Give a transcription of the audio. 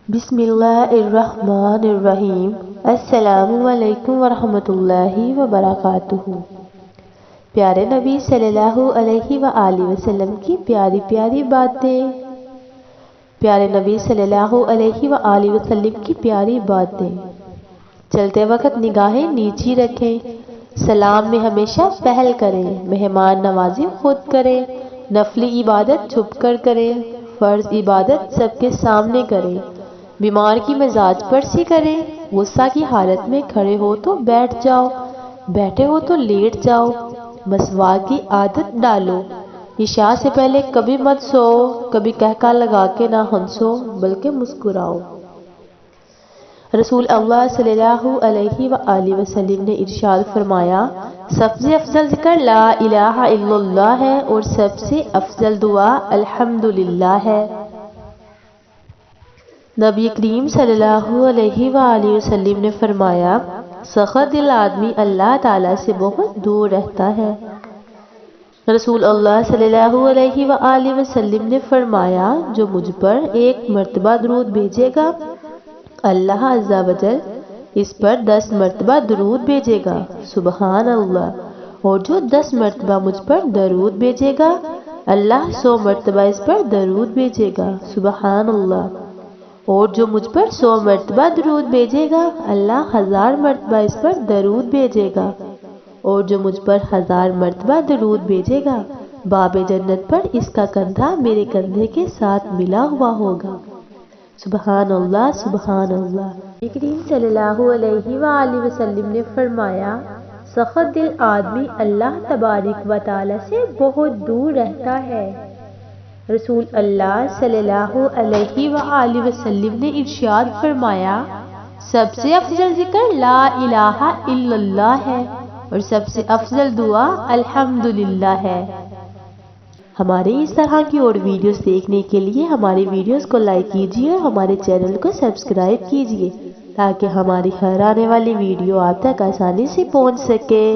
بسم اللہ الرحمن الرحیم۔ السلام علیکم ورحمۃ اللہ وبرکاتہ۔ پیارے نبی صلی اللہ علیہ وآلہ وسلم کی پیاری پیاری باتیں۔ پیارے نبی صلی اللہ علیہ وآلہ وسلم کی پیاری باتیں۔ چلتے وقت نگاہیں نیچی رکھیں، سلام میں ہمیشہ پہل کریں، مہمان نوازی خود کریں، نفلی عبادت چھپ کر کریں، فرض عبادت سب کے سامنے کریں، بیمار کی مزاج پرسی کریں، غصہ کی حالت میں کھڑے ہو تو بیٹھ جاؤ، بیٹھے ہو تو لیٹ جاؤ، مسواک کی عادت ڈالو، عشاء سے پہلے کبھی مت سو، کبھی قہقہ لگا کے نہ ہنسو بلکہ مسکراؤ۔ رسول اللہ صلی اللہ علیہ وآلہ وسلم نے ارشاد فرمایا، سب سے افضل ذکر لا الہ الا اللہ ہے اور سب سے افضل دعا الحمدللہ ہے۔ نبی کریم صلی اللہ علیہ وآلہ وسلم نے فرمایا، سخت دل آدمی اللہ تعالیٰ سے بہت دور رہتا ہے۔ رسول اللہ صلی اللہ علیہ وآلہ وسلم نے فرمایا، جو مجھ پر ایک مرتبہ درود بھیجے گا، اللہ عز و جل اس پر 10 مرتبہ درود بھیجے گا، سبحان اللہ، اور جو 10 مرتبہ مجھ پر درود بھیجے گا، اللہ 100 مرتبہ اس پر درود بھیجے گا، سبحان اللہ، اور جو مجھ پر 100 مرتبہ درود بھیجے گا، اللہ 1000 مرتبہ اس پر درود بھیجے گا، اور جو مجھ پر 1000 مرتبہ درود بھیجے گا، باب جنت پر اس کا کندھا میرے کندھے کے ساتھ ملا ہوا ہوگا، سبحان اللہ سبحان اللہ۔ نبی کریم صلی اللہ علیہ وآلہ وسلم نے فرمایا، سخت دل آدمی اللہ تبارک و تعالی سے بہت دور رہتا ہے۔ رسول اللہ صلی اللہ علیہ وآلہ وسلم نے ارشاد فرمایا، سب سے افضل ذکر لا الہ الا اللہ ہے اور سب سے افضل دعا الحمدللہ ہے۔ ہمارے اس طرح کی اور ویڈیوز دیکھنے کے لیے ہماری ویڈیوز کو لائک کیجیے اور ہمارے چینل کو سبسکرائب کیجیے تاکہ ہماری ہر آنے والی ویڈیو آپ تک آسانی سے پہنچ سکے۔